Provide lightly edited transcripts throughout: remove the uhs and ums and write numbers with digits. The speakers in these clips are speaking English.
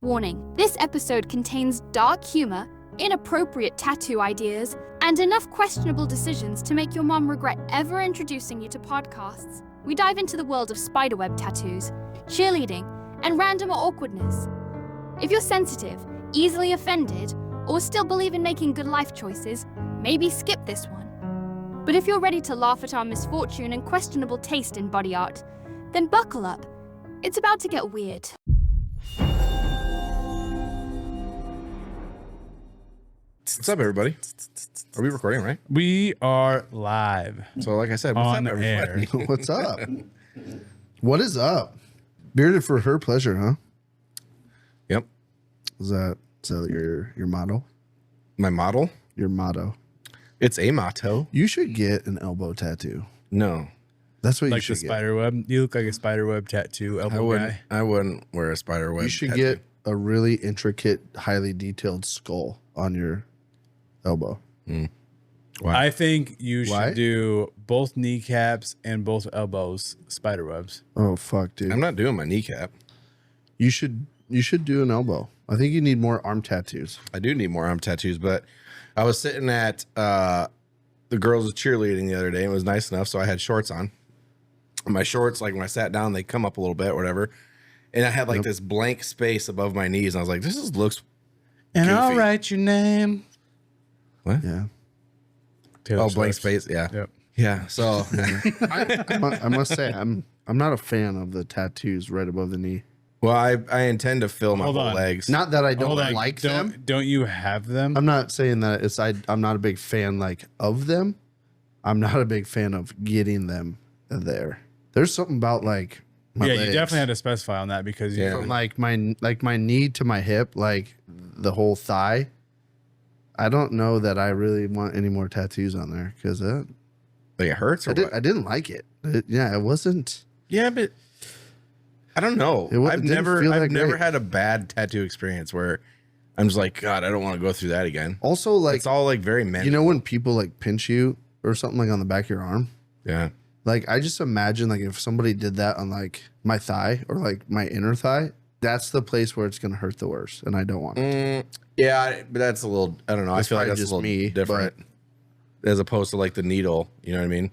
Warning, this episode contains dark humor, inappropriate tattoo ideas, and enough questionable decisions to make your mom regret ever introducing you to podcasts. We dive into the world of spiderweb tattoos, cheerleading, and random awkwardness. If you're sensitive, easily offended, or still believe in making good life choices, maybe skip this one. But if you're ready to laugh at our misfortune and questionable taste in body art, then buckle up. It's about to get weird. What's up, everybody? Are we recording, right? We are live. So, like I said, what's On up, everybody? air. What's up? What is up? Bearded for her pleasure, huh? Yep. Is that your motto? My model? Your motto. It's a motto. You should get an elbow tattoo. No, That's what you Like the should get. spider web. You look like a spider web tattoo elbow guy. I wouldn't wear a spider web. You should tattoo. get a really intricate, highly detailed skull on your elbow. Wow. I think you should Why? do both kneecaps and both elbows spider webs. Oh fuck, dude! I'm not doing my kneecap. You should do an elbow. I think you need more arm tattoos. I do need more arm tattoos, but I was sitting at the girls' cheerleading the other day. And it was nice enough, so I had shorts on. And my shorts, like when I sat down, they come up a little bit, or whatever. And I had like this blank space above my knees, and I was like, "This looks." And Goofy. I'll write your name. What? Yeah. Taylor Oh, blank Swift. space. Yeah. Yep. Yeah. So I must say, I'm not a fan of the tattoos right above the knee. well, I intend to fill my Hold whole on. legs. Not that I don't Hold on. like them. Don't you have them? I'm not saying that I'm not a big fan like of them. I'm not a big fan of getting them there. There's something about like my yeah, legs. you definitely had to specify on that because Yeah. From like my knee to my hip, like the whole thigh. I don't know that I really want any more tattoos on there because like it hurts or what? I didn't like it. It wasn't. Yeah, but I don't know. It I've didn't never feel that never great. had a bad tattoo experience where I'm just like, God, I don't want to go through that again. Also, like It's all like very mental. you know when people like pinch you or something like on the back of your arm. Yeah. Like I just imagine like if somebody did that on like my thigh or like my inner thigh, that's the place where it's gonna hurt the worst, and I don't want it. Yeah, but that's a little, I don't know. That's I feel like probably that's just a little me, different as opposed to like the needle. You know what I mean?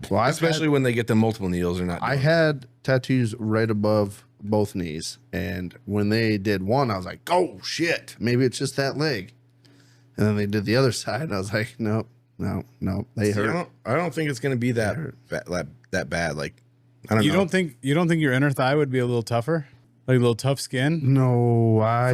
Well, Especially when they get the multiple needles or not. I had tattoos right above both knees, and when they did one, I was like, "Oh shit, maybe it's just that leg." And then they did the other side, and I was like, "Nope, no, they See, hurt." I don't think it's going to be that bad. Like, I don't you know. don't think your inner thigh would be a little tougher, like a little tough skin. No, I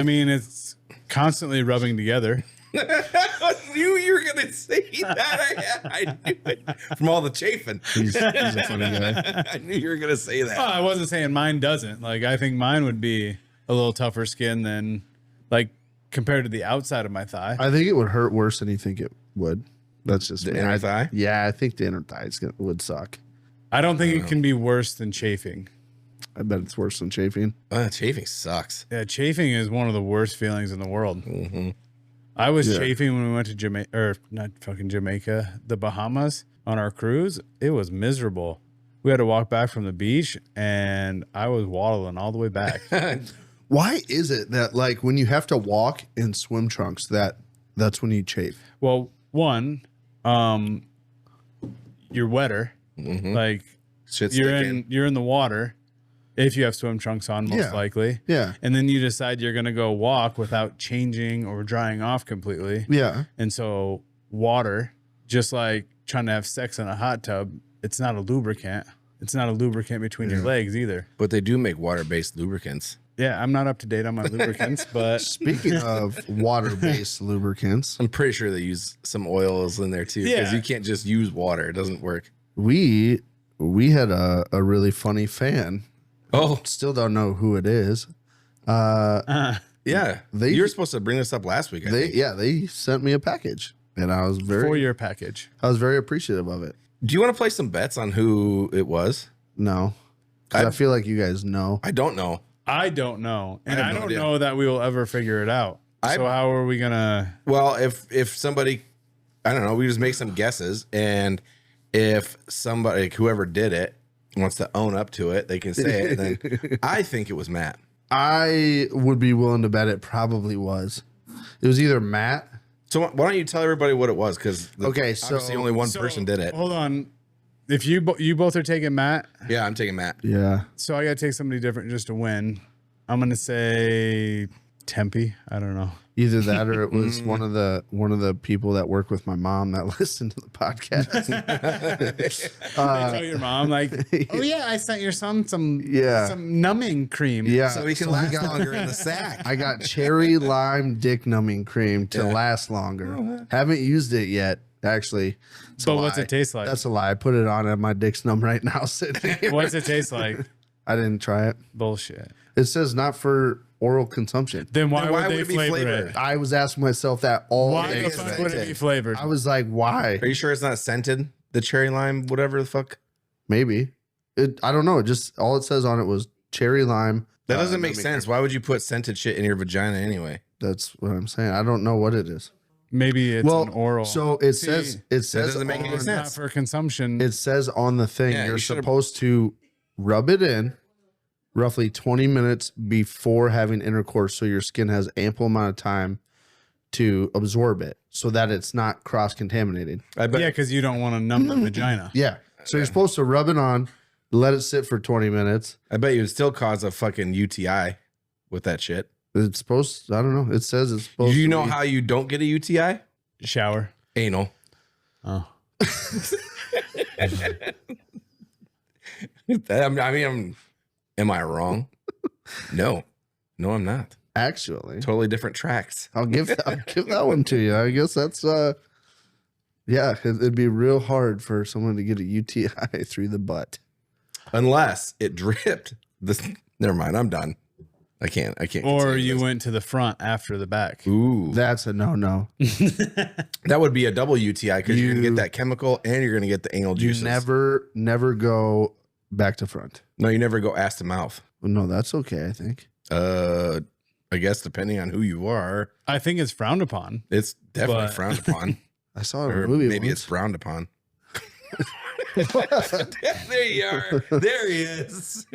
mean, it's constantly rubbing together. I knew you were going to say that. I knew it. From all the chafing. he's a funny guy. I knew you were going to say that. Oh, I wasn't saying mine doesn't. Like, I think mine would be a little tougher skin than, like, compared to the outside of my thigh. I think it would hurt worse than you think it would. That's just The me. inner thigh? Yeah, I think the inner thigh would suck. I don't think it can be worse than chafing. I bet it's worse than chafing. Chafing sucks. Yeah, chafing is one of the worst feelings in the world. Mm-hmm. I was Yeah. chafing when we went to Jamaica, or not fucking Jamaica, the Bahamas on our cruise. It was miserable. We had to walk back from the beach, and I was waddling all the way back. Why is it that like when you have to walk in swim trunks that's when you chafe? Well, one, you're wetter. Like Shit's you're sticking. in the water if you have swim trunks on, most Yeah. likely. Yeah. And then you decide you're gonna go walk without changing or drying off completely. Yeah. And so water, just like trying to have sex in a hot tub, it's not a lubricant. It's not a lubricant between your legs either. But they do make water-based lubricants. Yeah, I'm not up to date on my lubricants, but Speaking of water-based lubricants, I'm pretty sure they use some oils in there too. Because Yeah. you can't just use water. It doesn't work. we had a really funny fan. Oh, Still don't know who it is. yeah. They- you were supposed to bring this up last week, I think. They sent me a package, and I was very 4-year package. appreciative of it. Do you want to play some bets on who it was? No, 'cause I feel like you guys know. I don't know. I don't know. And have I no don't idea. know that we will ever figure it out. So how are we gonna Well, if somebody, I don't know, we just make some guesses, and if somebody, whoever did it, wants to own up to it, they can say it. Then I think it was Matt. I would be willing to bet it probably was. It was either Matt. So why don't you tell everybody what it was? Because Okay, so obviously only one person did it. Hold on. If you both are taking Matt, Yeah, I'm taking Matt. yeah. so I got to take somebody different just to win. I'm going to say Tempe. I don't know. Either that or it was one of the people that work with my mom that listened to the podcast. They tell your mom like, oh yeah, I sent your son some numbing cream. Yeah. So we can last longer in the sack. I got cherry lime dick numbing cream to last longer. Haven't used it yet, actually. But what's it taste like? That's a lie. I put it on and my dick's numb right now sitting here. What's it taste like? I didn't try it. Bullshit. It says not for oral consumption. Then why would would they it be flavor flavored? it? I was asking myself that all Why day. the fuck would it be flavored? I was like, why? Are you sure it's not scented? The cherry lime, whatever the fuck. Maybe. I don't know. It just all it says on it was cherry lime. That doesn't make numbing sense. Why would you put scented shit in your vagina anyway? That's what I'm saying. I don't know what it is. Maybe it's an oral. So it says doesn't make any It's not sense. for consumption. it says on the thing Yeah, you're you should've- supposed to rub it in roughly 20 minutes before having intercourse so your skin has ample amount of time to absorb it so that it's not cross-contaminated. I bet. Yeah, because you don't want to numb the vagina. Yeah. So you're supposed to rub it on, let it sit for 20 minutes. I bet you would still cause a fucking UTI with that shit. It's supposed, I don't know. It says it's supposed Do you to know be- how you don't get a UTI? Shower. Anal. Oh. Am I wrong? No, I'm not. Actually, Totally different tracks. I'll give that one to you. I guess that's yeah, it'd be real hard for someone to get a UTI through the butt. Unless it dripped. Never mind. I'm done. I can't. Or continue you this. went to the front after the back. Ooh, That's a no. that would be a double UTI because you're gonna You- get that chemical and you're gonna get the anal You juices. never go back to front. No, you never go ass to mouth. Well, no, that's okay. I think. I guess depending on who you are, I think it's frowned upon. it's definitely But- frowned upon. I saw it in Or a movie. maybe once. it's frowned upon. There you are. There he is.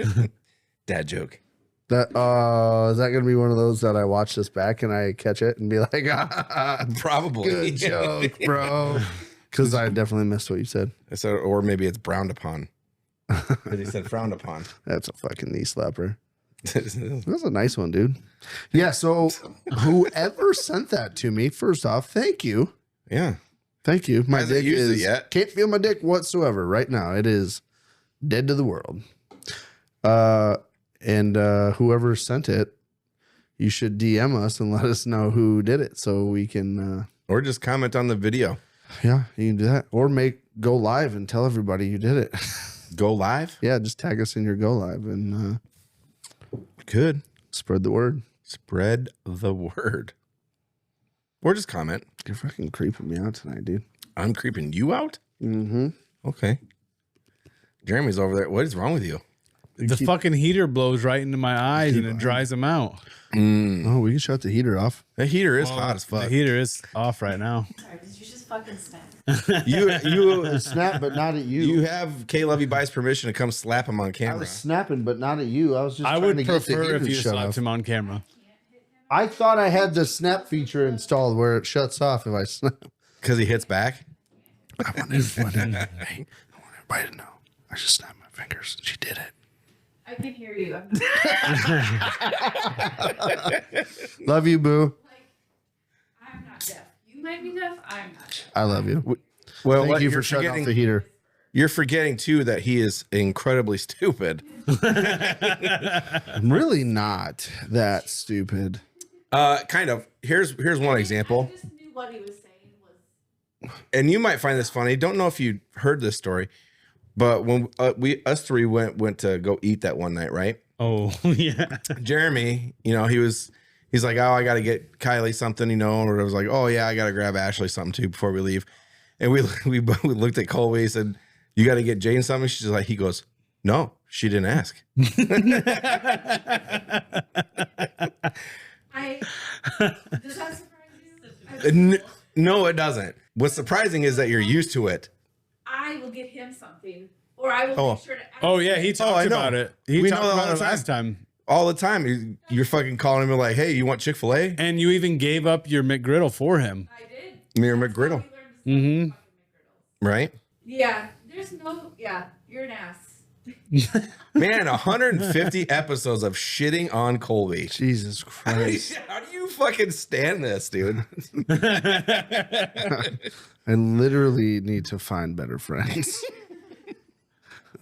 Dad joke. That is that gonna be one of those that I watch this back and I catch it and be like, Probably. good joke, bro. Because I definitely missed what you said. So, or maybe it's browned upon. Because he said frowned upon. That's a fucking knee slapper. That's a nice one, dude. Yeah. So whoever sent that to me, first off, thank you. Yeah. Thank you. My Hasn't dick used it is yet. can't feel my dick whatsoever right now. It is dead to the world. And whoever sent it, you should DM us and let us know who did it so we can Or just comment on the video. yeah, you can do that. Or go live and tell everybody you did it. Go live? Yeah, just tag us in your go live and Could. spread the word. Spread the word. Or just comment. You're fucking creeping me out tonight, dude. I'm creeping you out? Mm-hmm. Okay. Jeremy's over there. What is wrong with you? The fucking heater blows right into my eyes and it dries them out. Oh, we can shut the heater off. The heater is hot as The fuck. heater is off right now. Sorry, did you just fucking snap? You Snap, but not at you. you have KLYB's permission to come slap him on I camera. was snapping, but not at you. I was just. I trying would to get the prefer if heater you shut slapped off. him on camera. I thought I had the snap feature installed where it shuts off if I snap. Because he hits back. I want everybody to know. I just snapped my fingers. She did it. I can hear you. I'm Love you, boo. not deaf. You might be deaf. I'm not deaf. I love you. Well, Thank what- you you're for shutting off forgetting- the heater. You're forgetting too that he is incredibly stupid. I'm really not that stupid. Kind of. Here's one example, I just knew what he was saying was. and you might find this funny. Don't know if you heard this story, but when us three went to go eat that one night, right? Oh, yeah. Jeremy, he's like, oh, I got to get Kylie something, or I was like, oh yeah, I got to grab Ashley something too before we leave. And we looked at Colby and said, you got to get Jane something. She's like, he goes, no, she didn't ask. Does that surprise you? No, it doesn't. What's surprising is that you're used to it. I will get him something, or I will Oh. make sure to. Ask Oh, yeah. He I talked know. about it. He We talked know that all about it the last time. all the time. You're fucking calling him like, hey, you want Chick-fil-A? And you even gave up your McGriddle for him. I did. Mere That's how McGriddle. we learned to stop fucking McGriddles. Right? Yeah. You're an ass. Man, 150 episodes of shitting on Colby. Jesus Christ. How do you fucking stand this, dude? I literally need to find better friends.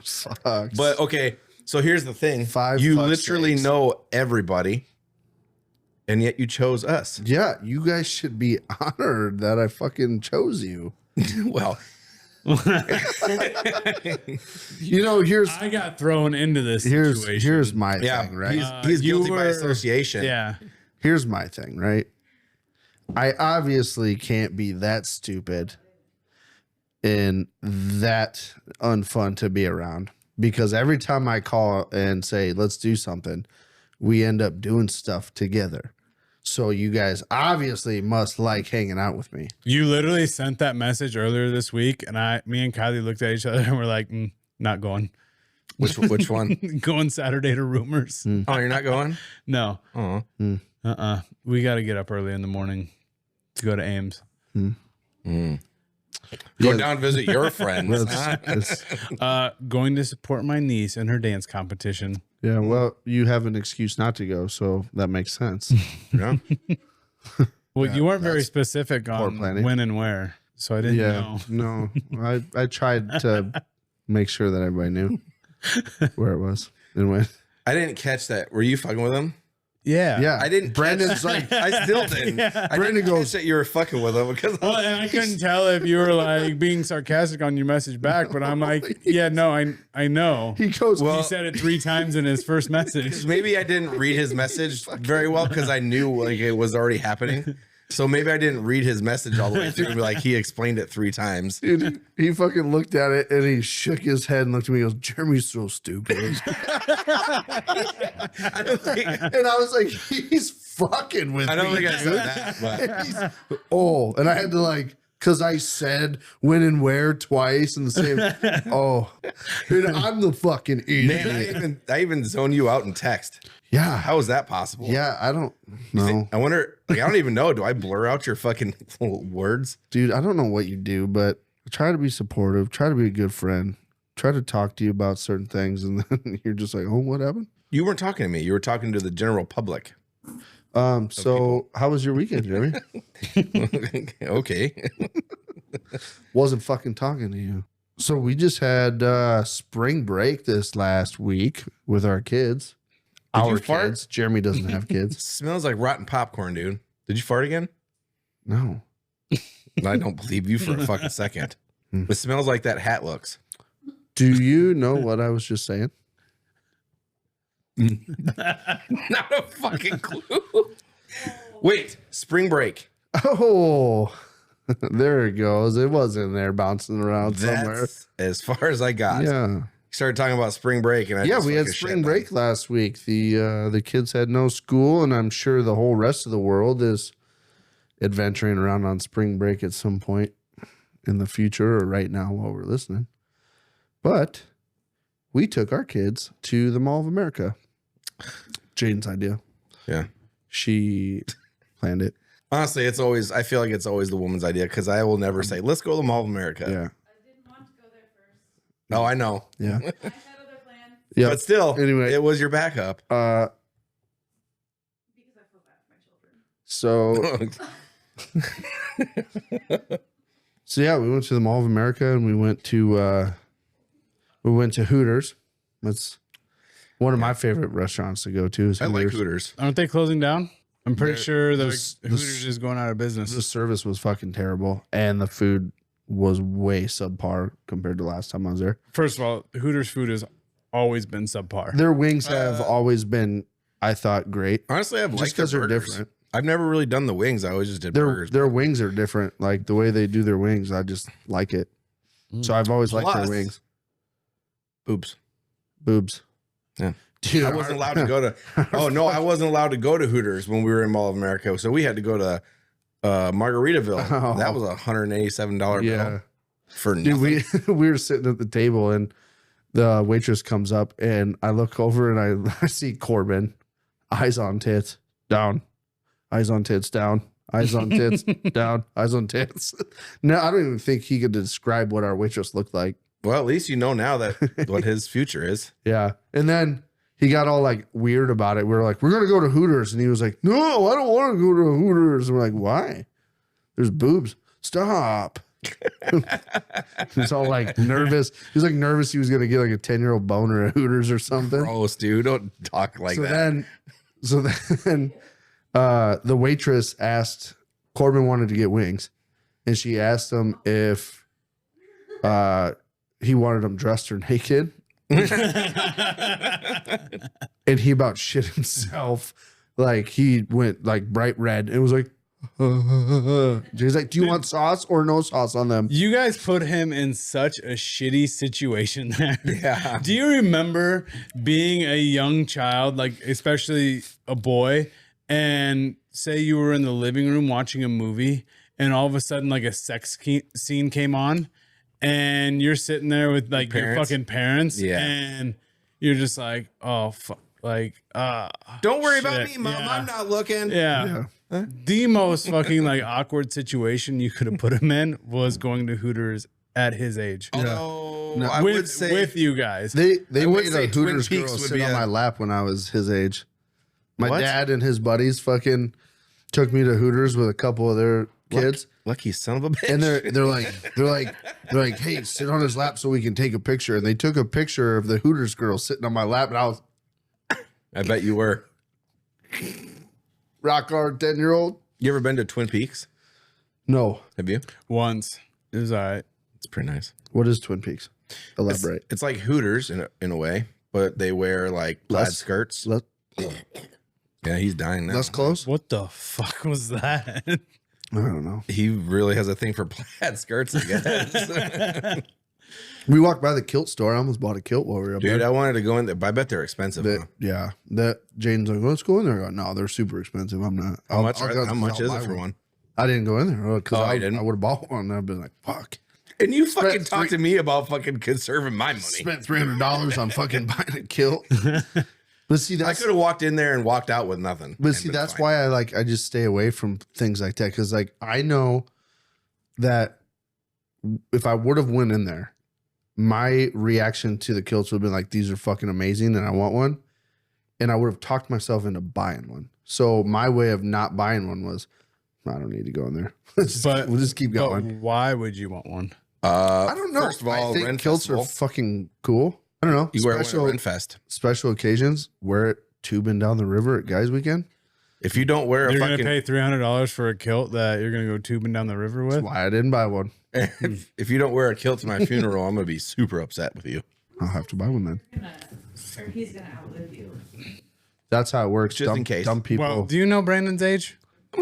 Sucks. But okay, so here's the thing. You fuck literally sakes. know everybody, and yet you chose us. yeah, you guys should be honored that I fucking chose you. Well, You know, I got thrown into this here's situation. my yeah, thing, right? he's you guilty by were- association. Yeah. Here's my thing, right? I obviously can't be that stupid and that unfun to be around because every time I call and say, let's do something, we end up doing stuff together. So you guys obviously must like hanging out with me. You literally sent that message earlier this week, and me and Kylie looked at each other and we're like, not going. Which one? Going Saturday to Rumors. Oh, you're not going? No. Oh, We got to get up early in the morning to go to Ames. go Yeah. down and visit your friends. Going to support my niece in her dance competition. Yeah, well, you have an excuse not to go, so that makes sense. Yeah. Well, you weren't very specific on planning. when and where, so I didn't Yeah, know. no, I tried to make sure that everybody knew where it was and when. I didn't catch that. Were you fucking with him? Yeah. Yeah, I didn't. Brandon's like, I still didn't. Yeah. I Brandon didn't goes- catch that you were fucking with him because Well, and I couldn't tell if you were like being sarcastic on your message back, but I'm like, yeah, no, I know. he goes, He said it 3 times in his first message. maybe I didn't read his message very well because I knew like it was already happening. So maybe I didn't read his message all the way through. Like he explained it 3 times. dude, he fucking looked at it and he shook his head and looked at me and goes, Jeremy's so stupid. I don't think, And I was like, he's fucking with me. I don't think I dude. said that. But And I had to like, because I said when and where twice in the same. Dude, I'm the fucking idiot. man, I even zone you out in text. Yeah. How is that possible? Yeah, I don't know. I wonder. Like, I don't even know. Do I blur out your fucking words? Dude, I don't know what you do, but I try to be supportive, try to be a good friend, try to talk to you about certain things, and then you're just like, oh, what happened? You weren't talking to me. You were talking to the general public. So how was your weekend, Jeremy? Okay. Wasn't fucking talking to you. So we just had spring break this last week with our kids. Did you Our fart? kids. Jeremy doesn't have kids. Smells like rotten popcorn, dude. Did you fart again? No. I don't believe you for a fucking second. It smells like that hat looks. Do you know what I was just saying? Not a fucking clue. Wait, spring break. Oh, there it goes. It was in there bouncing around somewhere. That's as far as I got. Yeah. You started talking about spring break, and I Yeah, just we had fucking spring shit break last week. The kids had no school, and I'm sure the whole rest of the world is adventuring around on spring break at some point in the future or right now while we're listening. But we took our kids to the Mall of America. Jaden's idea. Yeah. She planned it. Honestly, I feel like it's always the woman's idea because I will never say, let's go to the Mall of America. Yeah. I didn't want to go there first. No, I know. Yeah. I had other plans Yeah. But still, Anyway. it was your backup. because I feel bad for my children. So yeah, we went to the Mall of America and we went to Hooters. That's one of my favorite restaurants to go to. Is I like Hooters. Hooters. Aren't they closing down? I'm pretty sure the this- Hooters is going out of business. The service was fucking terrible, and the food was way subpar compared to last time I was there. First of all, Hooters food has always been subpar. Their wings have always been, I thought, great. Honestly, I've Just liked because their they're burgers. different. I've never really done the wings. I always just did burgers. Their wings are different. Like the way they do their wings, I just like it. So I've always liked their Plus- wings. Oops. Boobs. Yeah. Dude, I wasn't allowed to go to. Oh no, I wasn't allowed to go to Hooters when we were in Mall of America. So we had to go to Margaritaville. Oh. That was $187 Yeah. bill for Dude, nothing. we we were sitting at the table and the waitress comes up, and I look over and I see Corbin, eyes on tits, down, eyes on tits, down, eyes on tits, down, eyes on tits. No, I don't even think he could describe what our waitress looked like. Well, at least you know now that what his future is. Yeah. And then he got all like weird about it. We were like, we're going to go to Hooters. And he was like, no, I don't want to go to Hooters. And we're like, why? There's boobs. Stop. He's all like nervous. He was like nervous he was going to get like a 10-year-old boner at Hooters or something. Gross, dude. Don't talk like that. So then the waitress asked, Corbin wanted to get wings. And she asked him if he wanted them dressed or naked. And he about shit himself. Like he went like bright red. It was like, he's like, do you want sauce or no sauce on them? You guys put him in such a shitty situation there. Yeah. Do you remember being a young child, like especially a boy, and say you were in the living room watching a movie and all of a sudden like a sex scene came on and you're sitting there with like your fucking parents, yeah, and you're just like, oh fuck, like don't worry about shit. me, Mom. Yeah. I'm not looking. Yeah. The most fucking like awkward situation you could have put him in was going to Hooters at his age. Although No, I would say with you guys. They I would made say a Twin Hooters Peaks girl would sit be on a- my lap when I was his age. My What? dad and his buddies fucking took me to Hooters with a couple of their kids. lucky son of a bitch. And they're like, hey, sit on his lap so we can take a picture. And they took a picture of the Hooters girl sitting on my lap, and I was I bet you were. rock hard 10-year-old. You ever been to Twin Peaks? No. Have you? Once. It was all right. It's pretty nice. What is Twin Peaks? Elaborate. It's like Hooters in a way, but they wear like plaid skirts. Yeah, he's dying now. Less close? What the fuck was that? I don't know. He really has a thing for plaid skirts, I guess. We walked by the kilt store. I almost bought a kilt while we were up Dude, there. I wanted to go in there, but I bet they're expensive. Huh? Yeah. That Jane's like, let's go in there. I go, no, they're super expensive. I'm not. How much is I'll it buy for one? I didn't go in there because Oh, I you didn't? would have bought one. I'd been like, fuck. And you fucking Spent talk to me about fucking conserving my money. Spent $300 on fucking buying a kilt. But see, I that's could have walked in there and walked out with nothing. But and see, been that's fine. why I just stay away from things like that. Cause like I know that if I would have went in there, my reaction to the kilts would have been like, these are fucking amazing and I want one. And I would have talked myself into buying one. So my way of not buying one was, I don't need to go in there. We'll just keep But going. why would you want one? I don't know. First of all, I think Ren kilts Festival. are fucking cool. I don't know. You wear one at Renfest. Special occasions, wear it tubing down the river at Guys Weekend. If you don't wear a You're fucking, gonna pay $300 for a kilt that you're gonna go tubing down the river with? That's why I didn't buy one. if you don't wear a kilt to my funeral, I'm gonna be super upset with you. I'll have to buy one then. Or he's gonna outlive you. That's how it works. Just in case. Dumb people. Well, do you know Brandon's age?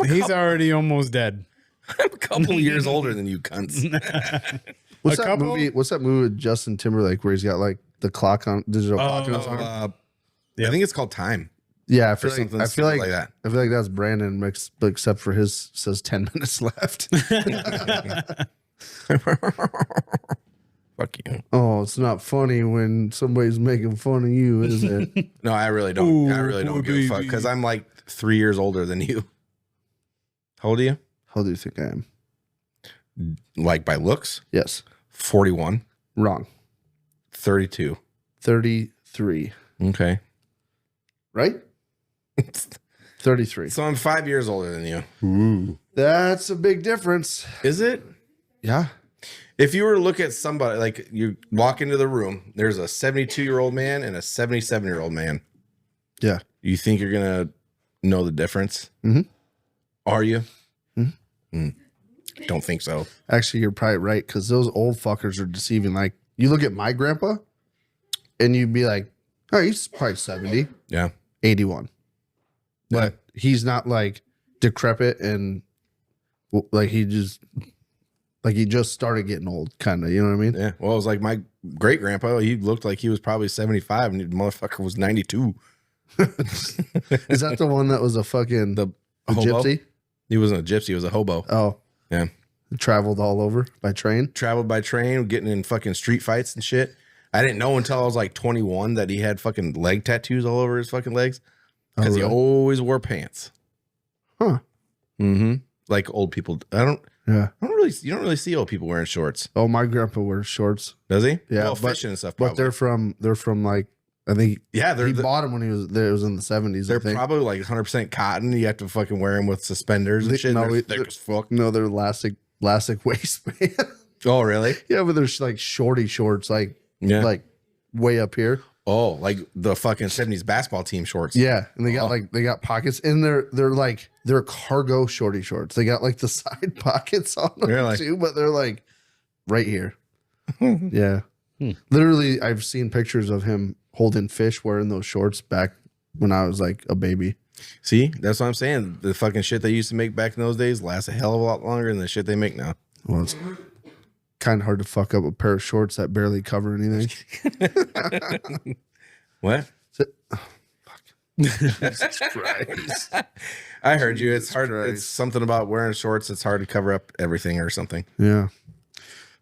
He's already almost dead. I'm a couple years older than you cunts. what's a that couple? movie? What's that movie with Justin Timberlake where he's got like the clock on digital clock on his arm? I think it's called Time. Yeah, I Or feel like something I feel stupid like, that. I feel like that's Brandon mixed, but except for his says 10 minutes left. Fuck you. Oh, it's not funny when somebody's making fun of you, is it? No, I really don't. I Ooh, really don't poor give a fuck baby. because I'm like 3 years older than you. How old are you? How old do you think I am? Like by looks? Yes, 41, wrong. 32. 33, Okay. right? 33. So I'm 5 years older than you. That's a big difference. Is it? Yeah. If you were to look at somebody, like you walk into the room, there's a 72-year-old man and a 77-year-old man. Yeah. You think you're going to know the difference? Mhm. Are you? Don't think so. Actually, you're probably right because those old fuckers are deceiving. Like, you look at my grandpa and you'd be like, oh, he's probably 70, Yeah. 81. But he's not like decrepit and like he just started getting old, kind of. You know what I mean? Yeah. Well, it was like my great grandpa. He looked like he was probably 75 and the motherfucker was 92. Is that the one that was a fucking The a hobo? gypsy? He wasn't a gypsy, he was a hobo. Oh, Yeah. traveled all over by train. Traveled by train, getting in fucking street fights and shit. I didn't know until I was like 21 that he had fucking leg tattoos all over his fucking legs because Oh, he really? always wore pants. Huh. Mm-hmm. Like old people. Yeah. You don't really see old people wearing shorts. Oh, my grandpa wears shorts. Does he? Yeah, Well, but- fishing and stuff. But Probably. they're from like, I think Yeah, he bought them when he was there. It was in the 70s. they're I think. probably like 100% cotton. You have to fucking wear them with suspenders and They- shit. no, They're we- thick as fuck. No, they're elastic waistband. Oh, really? Yeah, but they're like shorty shorts, like Yeah. like way up here. Oh, like the fucking 70s basketball team shorts. Yeah, and they got Oh. they got pockets, and they're cargo shorty shorts. They got like the side pockets on them Really? too, but they're like right here. Yeah, Hmm. literally, I've seen pictures of him holding fish wearing those shorts back when I was like a baby. See, that's what I'm saying. The fucking shit they used to make back in those days lasts a hell of a lot longer than the shit they make now. Well, it's kind of hard to fuck up a pair of shorts that barely cover anything. What? Jesus Christ. I heard you. It's hard. Christ. It's something about wearing shorts. It's hard to cover up everything or something. Yeah.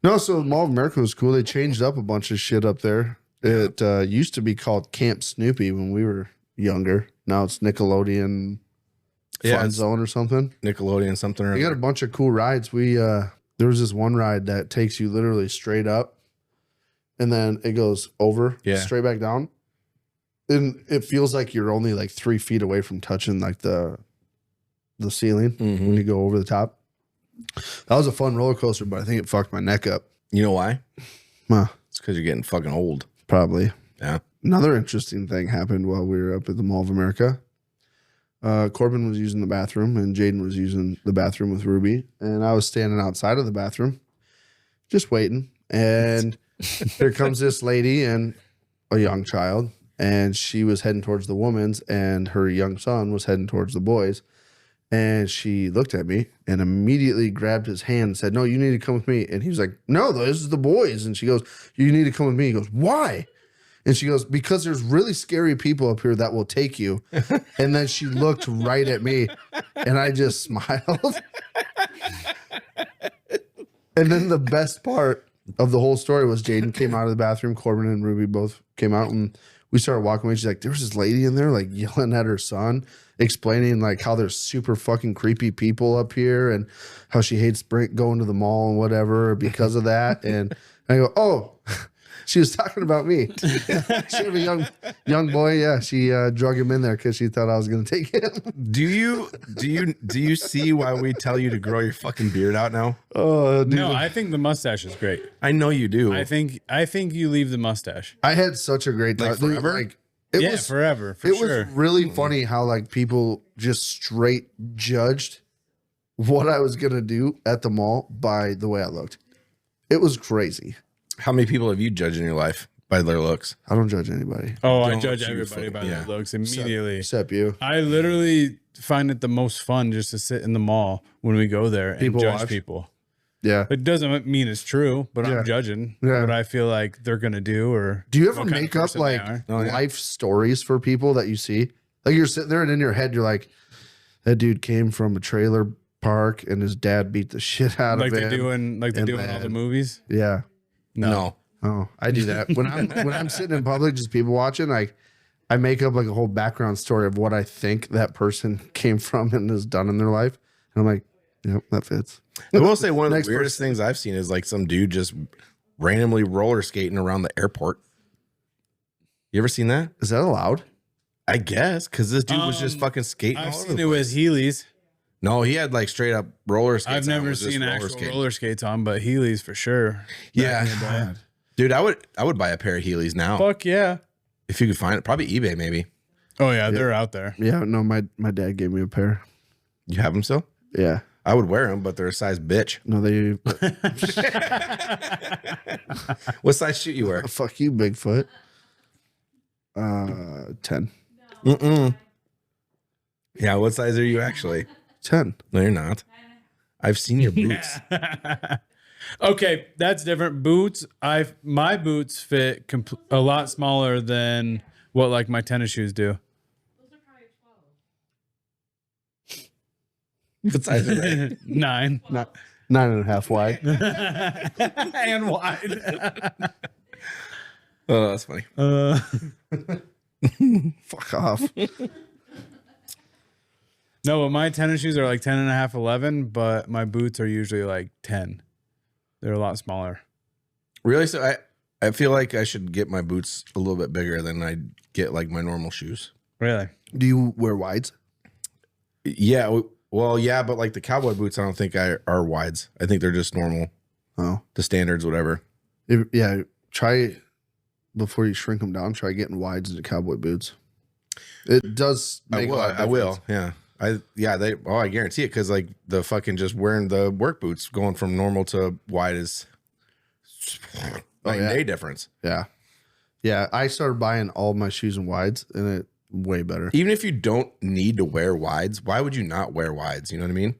No, so Mall of America was cool. They changed up a bunch of shit up there. It used to be called Camp Snoopy when we were younger. Now it's Nickelodeon Yeah, Fun it's Zone or something. Nickelodeon something or They got a other. bunch of cool rides. We there was this one ride that takes you literally straight up and then it goes over straight back down. And it feels like you're only like 3 feet away from touching like the ceiling when you go over the top. That was a fun roller coaster, but I think it fucked my neck up. You know why? Huh, It's because you're getting fucking old. probably. Yeah. Another interesting thing happened while we were up at the Mall of America. Corbin was using the bathroom and Jaden was using the bathroom with Ruby. And I was standing outside of the bathroom just waiting. And here comes this lady and a young child. And she was heading towards the woman's and her young son was heading towards the boys. And she looked at me and immediately grabbed his hand and said, "No, you need to come with me." And he was like, "No, this is the boys." And she goes, "You need to come with me." He goes, "Why?" And she goes, "Because there's really scary people up here that will take you." And then she looked right at me and I just smiled. And then the best part of the whole story was Jaden came out of the bathroom. Corbin and Ruby both came out and we started walking away. She's like, "There was this lady in there like yelling at her son, explaining like how there's super fucking creepy people up here and how she hates going to the mall and whatever because of that." And I go, "Oh, she was talking about me." She had a young boy. Yeah, she drug him in there because she thought I was going to take him. Do you see why we tell you to grow your fucking beard out now? Oh, dude. No, I think the mustache is great. I know you do. I think you leave the mustache. I had such a great time. Like forever? Like, it Yeah, was forever, for it sure. was really funny how like people just straight judged what I was gonna do at the mall by the way I looked. It was crazy. How many people have you judged in your life by their looks? I don't judge anybody Oh, I Don't judge you everybody by fucking- their yeah. looks immediately. except you. I literally find it the most fun just to sit in the mall when we go there and People judge watch. people. Yeah. It doesn't mean it's true, but Yeah. I'm judging Yeah. what I feel like they're gonna do. Or Do you ever what kind of make up person they like are. Oh, yeah. life stories for people that you see? Like you're sitting there and in your head you're like, that dude came from a trailer park and his dad beat the shit out like of they him. do in all the then- movies? Yeah. No. Oh, I do that when I'm sitting in public, just people watching. Like, I make up like a whole background story of what I think that person came from and has done in their life, and I'm like, "Yep, that fits." I will say one of the Next weirdest things I've seen is like some dude just randomly roller skating around the airport. You ever seen that? Is that allowed? I guess because this dude was just Um, fucking skating. I've all over seen the it place. with Heelys. No, he had like straight up roller skates. I've on. It never was just seen roller actual skating. roller skates on, but Heelys for sure. Yeah, dude, I would buy a pair of Heelys now Fuck yeah. if you could find it. Probably eBay, maybe. Oh yeah, they're out there. Yeah, no, my dad gave me a pair. You have them still? Yeah, I would wear them, but they're a size bitch. no, they What size shoe you wear? fuck you, Bigfoot. 10. Yeah, what size are you actually? 10. No, you're not. I've seen your boots. Okay, that's different. Boots. My boots fit a lot smaller than what like my tennis shoes do. What size are they? 9 Not 9.5 wide. and wide. Oh, that's funny. Fuck off. No, but my tennis shoes are like 10 and a half, 11, but my boots are usually like 10. They're a lot smaller. Really? So I feel like I should get my boots a little bit bigger than I get like my normal shoes. Really? Do you wear wides? Yeah. Well, yeah, but like the cowboy boots, I don't think are wides. I think they're just normal, Oh, the standards, whatever. yeah. Try before you shrink them down. Try getting wides into cowboy boots. It does make a lot of I will. difference. Yeah. I guarantee it because like the fucking just wearing the work boots going from normal to wide is like yeah. day difference. Yeah. Yeah. I started buying all my shoes in wides and it way better. Even if you don't need to wear wides, why would you not wear wides? You know what I mean?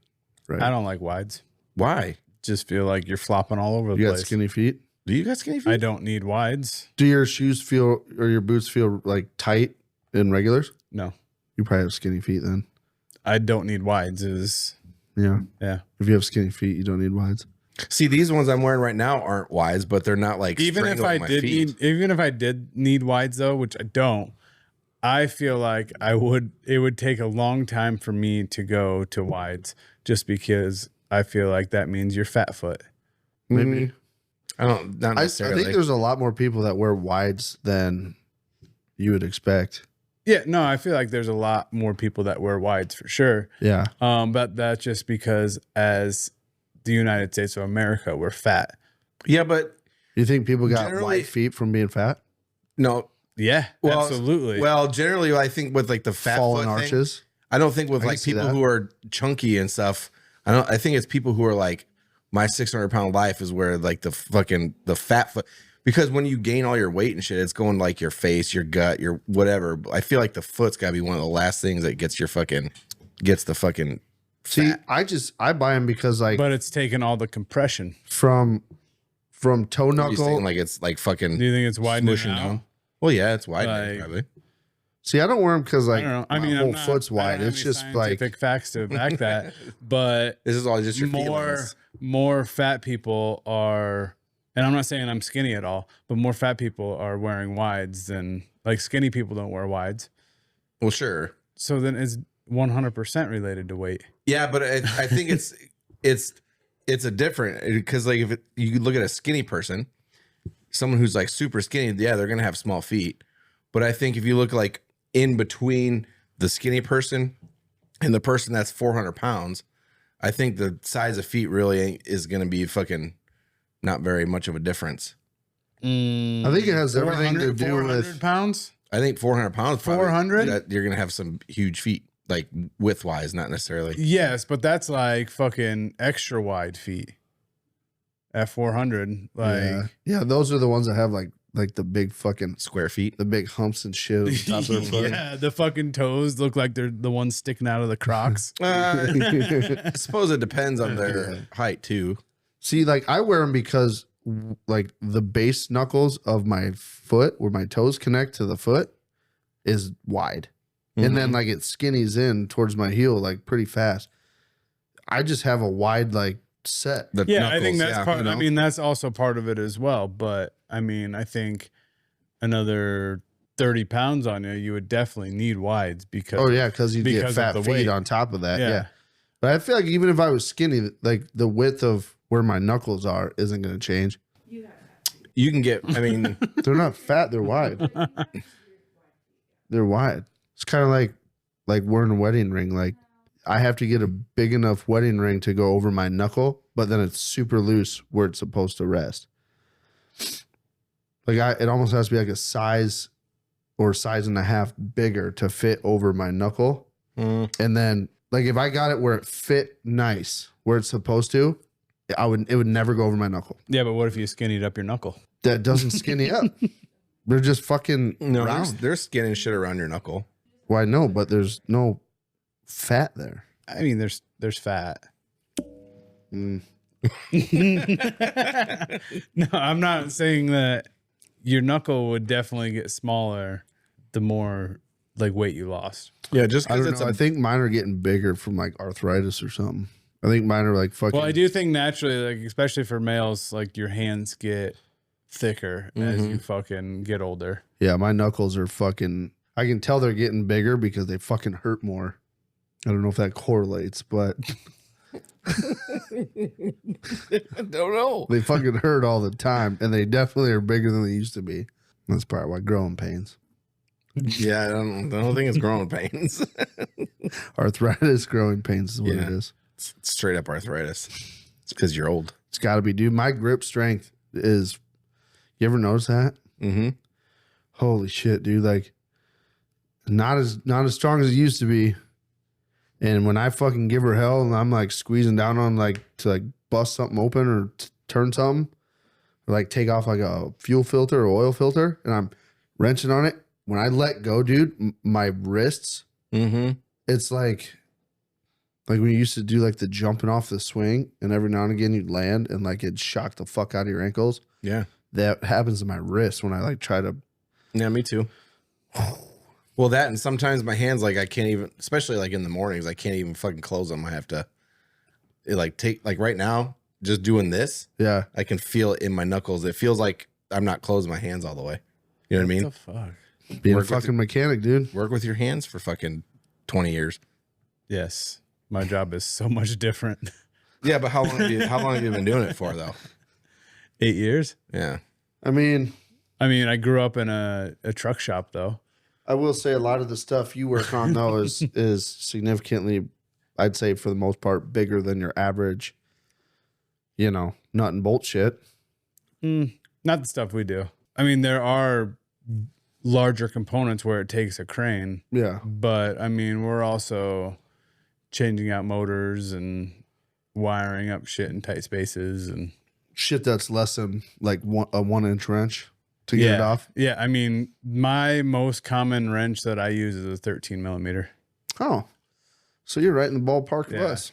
Right. I don't like wides. Why? Just feel like you're flopping all over the You got place. skinny feet? Do you got skinny feet? I don't need wides. Do your shoes feel or your boots feel like tight in regulars? No, You probably have skinny feet then. I don't need wides. Yeah. Yeah. If you have skinny feet, you don't need wides. See, these ones I'm wearing right now aren't wides, but they're not like Even if strangling I my did feet. even if I did need wides though, which I don't, I feel like it would take a long time for me to go to wides just because I feel like that means you're fat foot. Maybe. I don't. Not I necessarily. think there's a lot more people that wear wides than you would expect. Yeah, no, I feel like there's a lot more people that wear wides for sure. Yeah. But that's just because as the United States of America, we're fat. Yeah, but You think people got Generally- white feet from being fat? no. Yeah, Well, absolutely. Well, generally, I think with like the fat Fallen foot thing, arches? I don't think with I can like see people that. who are chunky and stuff. I think it's people who are like my 600-pound life is where like the fat foot, because when you gain all your weight and shit, it's going like your face, your gut, your whatever. I feel like the foot's got to be one of the last things that gets the fucking. See, fat. I buy them because like but it's taking all the compression. from toe You knuckle. saying like it's like fucking Do you think it's widening smooshing out? down? Well, yeah, it's wide Like- probably. See, I don't wear them because I like don't know. I my mean, whole I'm not, foot's I wide. don't have It's any just like scientific facts to back that, but This is all just your feelings. more fat people are, and I'm not saying I'm skinny at all, but more fat people are wearing wides than like skinny people don't wear wides. Well, sure. So then it's 100% related to weight. Yeah, but I think it's a different, because like if you look at a skinny person, someone who's like super skinny, yeah, they're gonna have small feet. But I think if you look like in between the skinny person and the person that's 400 pounds, I think the size of feet really is gonna be fucking not very much of a difference. I think it has everything to do 400 with pounds. I think 400 pounds, 400? that you're gonna have some huge feet, like width wise, not necessarily. Yes, but that's like fucking extra wide feet. At 400, like yeah, those are the ones that have like the big fucking Square feet. the big humps and shit on the top of their foot. yeah, the fucking toes look like they're the ones sticking out of the Crocs. I suppose it depends on their height too. See, like I wear them because like the base knuckles of my foot, where my toes connect to the foot, is wide, and then like it skinnies in towards my heel like pretty fast. I just have a wide like set. The Yeah, I think knuckles, that's yeah, part. you know? I mean, that's also part of it as well. But I mean, I think another 30 pounds on you, you would definitely need wides because. Oh yeah, because you get because of fat the feet weight. on top of that. Yeah. Yeah. But I feel like even if I was skinny, like the width of where my knuckles are isn't going to change. You can get, I mean, They're not fat. They're wide. They're wide. It's kind of like wearing a wedding ring. Like I have to get a big enough wedding ring to go over my knuckle, but then it's super loose where it's supposed to rest. Like it almost has to be like a size or size and a half bigger to fit over my knuckle. And then like if I got it where it fit nice, where it's supposed to, it would never go over my knuckle. Yeah, but what if you skinnied up your knuckle? That doesn't skinny up. They're just fucking no, round. there's skin and shit around your knuckle. Why no? But there's no fat there. I mean, there's fat. Mm. No, I'm not saying that your knuckle would definitely get smaller the more like weight you lost. Yeah, just I because don't it's know. I think mine are getting bigger from like arthritis or something. I think mine are like fucking. Well, I do think naturally, like especially for males, like your hands get thicker as you fucking get older. Yeah, my knuckles are fucking. I can tell they're getting bigger because they fucking hurt more. I don't know if that correlates, but I don't know. they fucking hurt all the time, and they definitely are bigger than they used to be. That's probably why growing pains. Yeah, I don't think it's growing pains. Arthritis, growing pains is what it is. It's straight up arthritis. It's because you're old. It's got to be, dude. My grip strength is. You ever notice that? Mm-hmm. Holy shit, dude! Like, not as strong as it used to be. And when I fucking give her hell, and I'm like squeezing down on like to like bust something open or turn something, or like take off like a fuel filter or oil filter, and I'm wrenching on it. When I let go, dude, my wrists, it's like when you used to do like the jumping off the swing, and every now and again you'd land and like it'd shock the fuck out of your ankles. Yeah. That happens to my wrist when I like try to. Yeah, me too. Well, that and sometimes my hands, like I can't even, especially like in the mornings, I can't even fucking close them. I have to take, like right now, just doing this. Yeah. I can feel it in my knuckles. It feels like I'm not closing my hands all the way. You know what I mean? What the fuck? Being Work a fucking mechanic, dude. Work with your hands for fucking 20 years. Yes. My job is so much different. Yeah, but how long have you been doing it for though? 8 years? Yeah. I mean, I grew up in a truck shop though. I will say a lot of the stuff you work on though is significantly, I'd say for the most part, bigger than your average, nut and bolt shit. Not the stuff we do. I mean, there are larger components where it takes a crane. Yeah. But we're also changing out motors and wiring up shit in tight spaces and Shit that's less than like a 1-inch wrench to get it off. Yeah. My most common wrench that I use is a 13 millimeter. Oh, so you're right in the ballpark of us.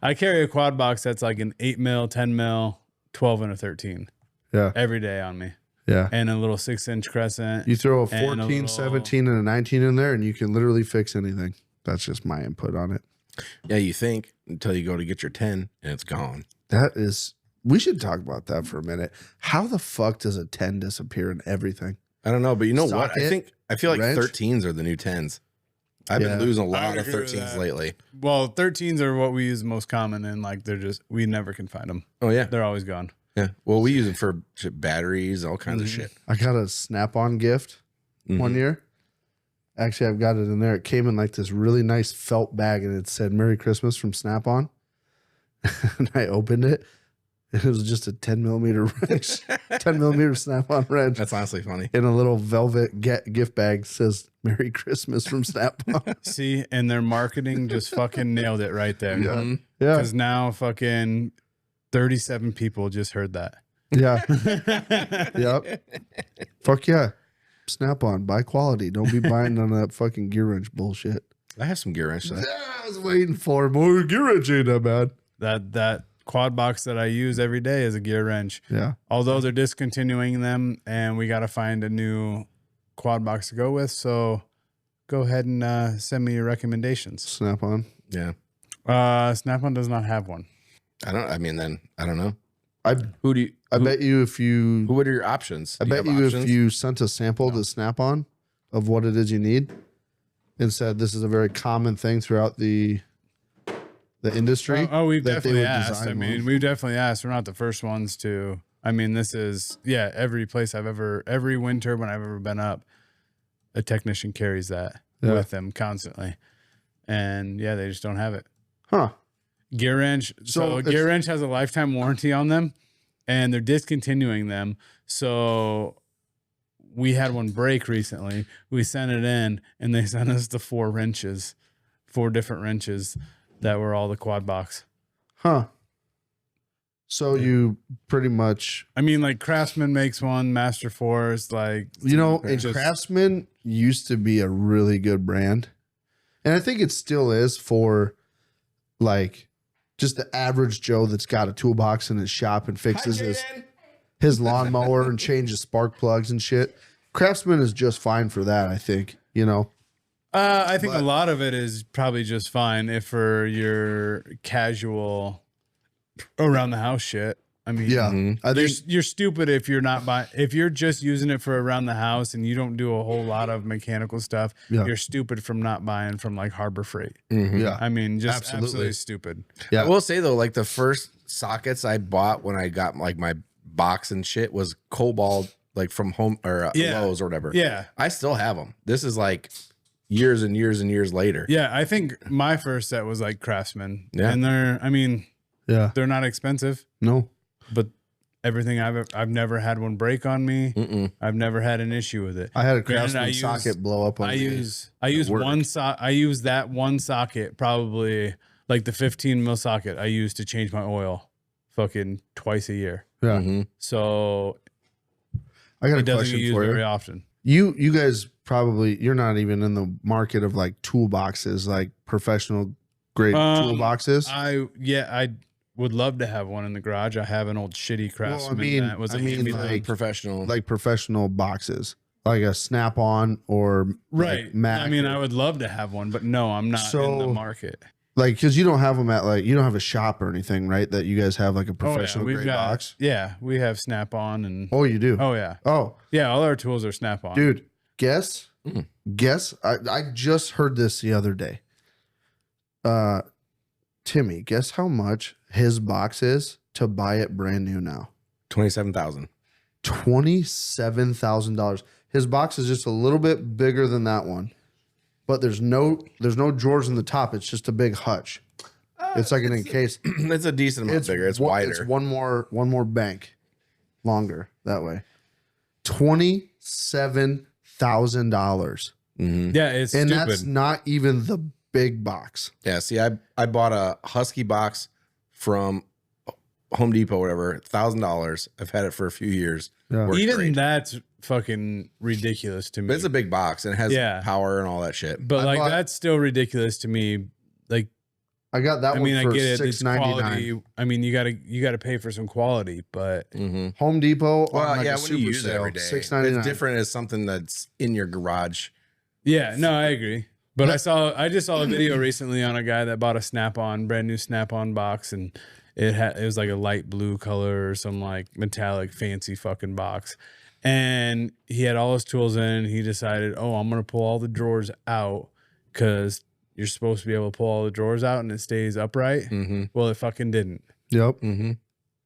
I carry a quad box that's like an 8 mil, 10 mil, 12, and a 13. Yeah. Every day on me. Yeah. And a little 6-inch crescent. You throw a 14, 17, and a 19 in there, and you can literally fix anything. That's just my input on it. Yeah, you think until you go to get your 10 and it's gone. We should talk about that for a minute. How the fuck does a 10 disappear in everything? I don't know, but you know what? Socket, I feel like wrench? 13s are the new 10s. I've been losing a lot of 13s lately. Well, 13s are what we use most common, and like we never can find them. Oh yeah, They're always gone. yeah. Well, we use them for batteries, all kinds of shit. I got a Snap-on gift one year. Actually, I've got it in there. It came in like this really nice felt bag, and it said "Merry Christmas" from Snap-on. And I opened it. It was just a 10 millimeter wrench, 10 millimeter Snap-on wrench. That's honestly funny. In a little velvet gift bag says "Merry Christmas" from Snap-on. See, and their marketing just fucking nailed it right there. Yeah. Yeah. Because now fucking 37 people just heard that. Yeah. Yep. Fuck yeah. Snap-on. Buy quality. Don't be buying on that fucking gear wrench bullshit. I have some gear wrench. Yeah, I was waiting for more gear wrench ain't that bad. That quad box that I use every day is a gear wrench. Yeah. Although they're discontinuing them and we got to find a new quad box to go with. So go ahead and send me your recommendations. Snap-on. Yeah. Snap-on does not have one. I don't know. I What are your options? I bet you if you sent a sample to Snap-on of what it is you need and said this is a very common thing throughout the industry. We've that they definitely would asked. design one. We've definitely asked. We're not the first ones to. This is every place every wind turbine I've ever been up, a technician carries that with them constantly, and they just don't have it. Huh. Gear wrench. So gear wrench has a lifetime warranty on them, and they're discontinuing them. So we had one break recently. We sent it in, and they sent us the 4 different wrenches that were all the quad box. Huh. So you pretty much, Like Craftsman makes one, Master Force, and Craftsman used to be a really good brand. And I think it still is for like just the average Joe that's got a toolbox in his shop and fixes his lawnmower and changes spark plugs and shit. Craftsman is just fine for that, I think, I think a lot of it is probably just fine if for your casual around the house shit. I mean, Yeah. Mhm. I think you're stupid if you're not buying. If you're just using it for around the house and you don't do a whole lot of mechanical stuff, Yeah. you're stupid from not buying from like Harbor Freight. Mhm. yeah. I mean, just Absolutely. absolutely stupid. Yeah. I will say though, like the first sockets I bought when I got like my box and shit was Cobalt, like from home or Yeah. Lowe's or whatever. Yeah. I still have them. This is like years and years and years later. Yeah. I think my first set was like Craftsman. Yeah. And I mean, Yeah. they're not expensive, No. but everything I've never had one break on me. Mm-mm. I've never had an issue with it. I had a Granted, Craftsman socket blow up on I me. use work. I use that one socket, probably like the 15 mil socket I use to change my oil fucking twice a year. Yeah. Mhm. So I got a it doesn't get question used for very you. often. You guys probably, you're not even in the market of like toolboxes, like professional grade toolboxes. I would love to have one in the garage. I have an old shitty Craftsman that was a hand-me-down. Like professional. Like professional boxes, like a Snap-on or Right. like Mac. I mean, I would love to have one, but no, I'm not in the So- market. like, because you don't have them at like, you don't have a shop or anything, right? That you guys have like a Oh, professional we've grade got box. Yeah, we have Snap-on and Oh, you do. oh yeah. Oh, Yeah, all our tools are Snap-on. dude, guess. Mm. Guess. I just heard this the other day. Timmy, guess how much his box is to buy it brand new now? 27,000. $27,000. His box is just a little bit bigger than that one, but there's no drawers in the top. It's just a big hutch. It's like an encased. It's a decent amount bigger. It's wider. It's one more bank longer that way. $27,000, Mhm. Yeah, it's and stupid. that's not even the big box. Yeah. See, I bought a Husky box from Home Depot, or whatever, $1,000. I've had it for a few years. Yeah. Works Even great. that's fucking ridiculous to me. But it's a big box and it has Yeah. power and all that shit. But I like bought- that's still ridiculous to me. Like I got that I one mean, I for get it. It's $6.99. quality. I mean, you gotta pay for some quality, but Mm-hmm. Home Depot. Well, on like yeah, a when super you use it sale, every day, $6.99. it's different as something that's in your garage. yeah, no, I agree. But I just saw a video recently on a guy that bought a brand new Snap-on box, and it was like a light blue color or some like metallic fancy fucking box. And he had all his tools in. He decided, oh, I'm gonna pull all the drawers out because you're supposed to be able to pull all the drawers out and it stays upright. Mm-hmm. Well, it fucking didn't. Yep. Mm-hmm.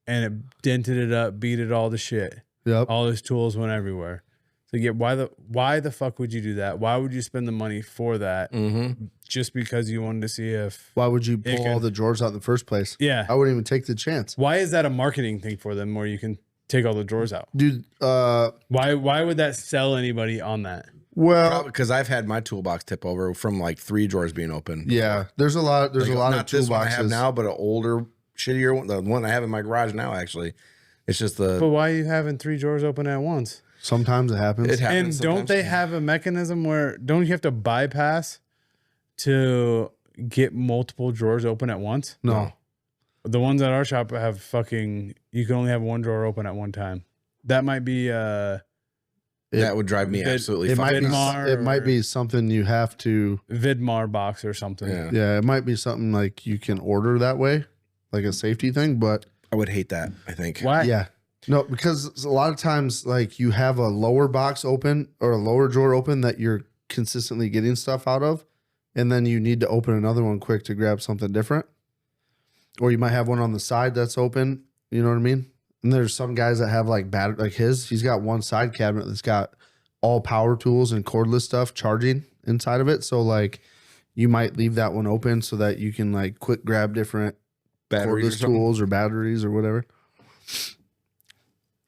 And it dented it up, beat it all to shit. Yep. All his tools went everywhere. So yeah, why the fuck would you do that? Why would you spend the money for that Mm-hmm. just because you wanted to see if Why would you pull all the drawers out in the first place? yeah. I wouldn't even take the chance. Why is that a marketing thing for them where you can take all the drawers out? Dude, Why would that sell anybody on that? well, Because I've had my toolbox tip over from like 3 drawers being open. yeah, there's a lot of not this one I have toolboxes. now, but an older, shittier one. The one I have in my garage now, actually, it's just But why are you having 3 drawers open at once? Sometimes it happens. It happens. And don't sometimes. they have a mechanism where don't you have to bypass to get multiple drawers open at once? No. The ones at our shop have fucking you can only have one drawer open at one time. That might be That would drive me It- absolutely It might fucking be nuts. Vidmar it might or- be something you have to Vidmar box or something. Yeah. yeah, it might be something like you can order that way, like a safety thing, but I would hate that, I think. Why? yeah. No, because a lot of times like you have a lower box open or a lower drawer open that you're consistently getting stuff out of, and then you need to open another one quick to grab something different. Or you might have one on the side that's open, you know what I mean? And there's some guys that have like he's got one side cabinet that's got all power tools and cordless stuff charging inside of it. So like you might leave that one open so that you can like quick grab different Batteries or cordless something. tools or batteries or whatever.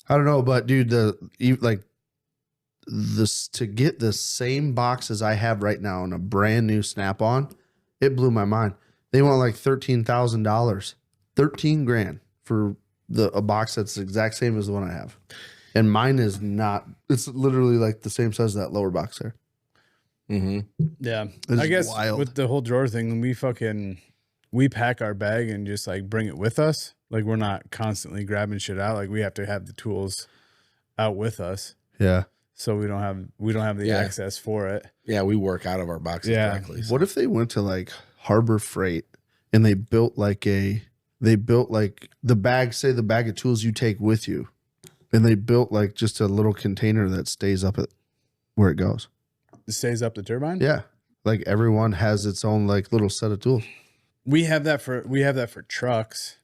I don't know, but dude, this to get the same box as I have right now in a brand new Snap-on, it blew my mind. They want like $13,000, 13 grand for a box that's the exact same as the one I have, and mine is not. It's literally like the same size as that lower box there. Mm-hmm. Yeah. It's I guess wild. with the whole drawer thing, we pack our bag and just like bring it with us. Like we're not constantly grabbing shit out. Like we have to have the tools out with us. Yeah. So we don't have the Yeah. access for it. Yeah, we work out of our boxes Yeah. directly. So. What if they went to like Harbor Freight and they built like they they built like the bag of tools you take with you. And they built like just a little container that stays up at where it goes. It stays up the turbine? Yeah. Like everyone has its own like little set of tools. We have that for trucks.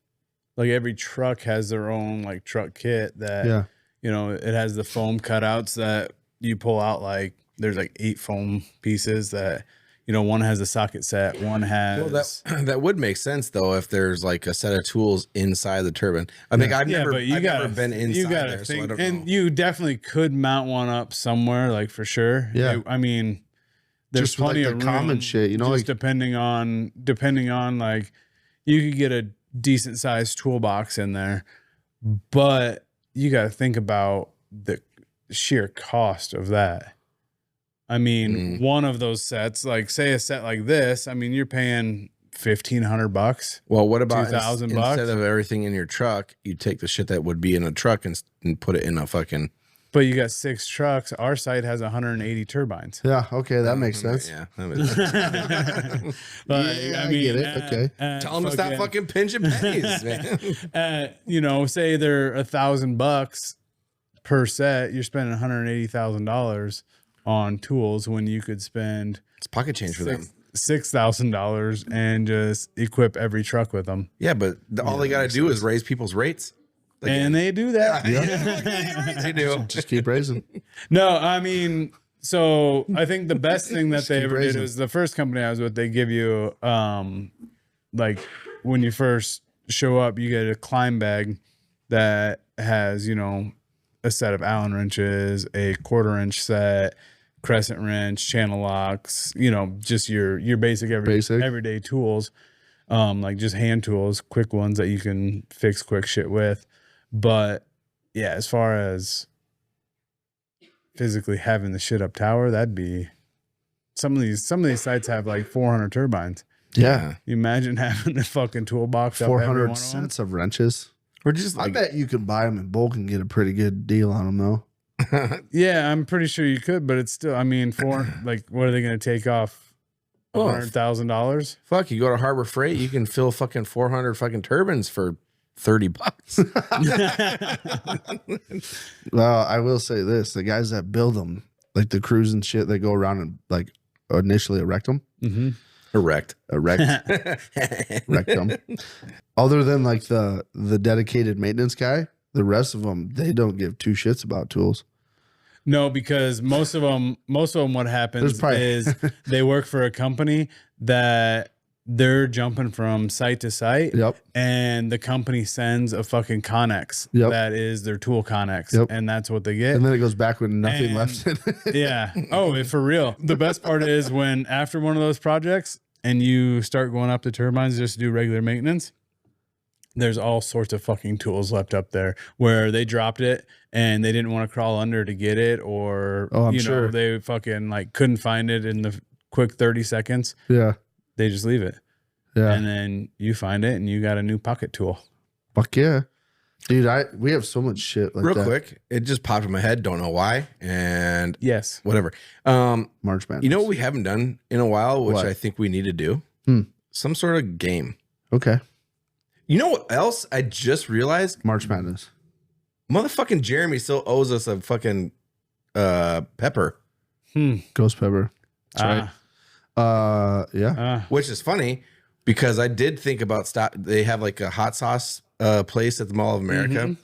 Like every truck has their own like truck kit that it has the foam cutouts that you pull out. Like there's like 8 foam pieces that one has a socket set, one has. Well, that would make sense though if there's like a set of tools inside the turbine. I mean, I've never been inside there, so I don't know. You definitely could mount one up somewhere, like for sure. Yeah, I mean, there's just plenty of common shit, just like, depending on like you could get a decent sized toolbox in there, but you got to think about the sheer cost of that. I mean, one of those sets, like say a set like this, I mean, you're paying $1,500. Well, what about $2,000 instead of everything in your truck, you take the shit that would be in a truck and put it in a fucking. But you got 6 trucks. Our site has 180 turbines. Yeah. Okay. That makes sense. Yeah. That makes sense. But I mean, get it. Okay. Tell them to stop fucking pinching pennies, man. Say they're $1,000 per set. You're spending $180,000 on tools when you could spend it's pocket change for them. $6,000 and just equip every truck with them. Yeah, but all they got to do is raise people's rates. And they do that. They do. Just keep raising. No, I mean, so I think the best thing that they ever did was the first company I was with, they give you, like when you first show up, you get a climb bag that has, a set of Allen wrenches, a 1/4-inch set, crescent wrench, channel locks, just your basic everyday tools, like just hand tools, quick ones that you can fix quick shit with. But yeah, as far as physically having the shit up tower, that'd be some of these sites have like 400 turbines. Yeah. You imagine having the fucking toolbox 400 sets of wrenches. Or just I bet you could buy them in bulk and get a pretty good deal on them though. Yeah, I'm pretty sure you could, but it's still, I mean, what are they going to take off? $100,000? Fuck, you go to Harbor Freight, you can fill fucking 400 fucking turbines for $30. Well, I will say this: the guys that build them, like the crews and shit, they go around and like initially erect them. Mm-hmm. Erect them. Other than like the dedicated maintenance guy, the rest of them, they don't give 2 shits about tools. No, because most of them, what happens is they work for a company that they're jumping from site to site. Yep. And the company sends a fucking Connex. Yep. That is their tool Connex. Yep. And that's what they get. And then it goes back with nothing left in it. Yeah. Oh, for real. The best part is when after one of those projects and you start going up the turbines just to do regular maintenance, there's all sorts of fucking tools left up there where they dropped it and they didn't want to crawl under to get it, or they fucking like couldn't find it in the quick 30 seconds. Yeah. They just leave it. Yeah. And then you find it and you got a new pocket tool. Fuck yeah. Dude, we have so much shit like Real that. quick, it just popped in my head, don't know why. And yes, whatever. March Madness. You know what we haven't done in a while, which What? I think we need to do? Some sort of game. Okay. You know what else I just realized? March Madness. Motherfucking Jeremy still owes us a fucking pepper. Ghost pepper. That's right. Yeah. Which is funny because I did think about they have like a hot sauce place at the Mall of America.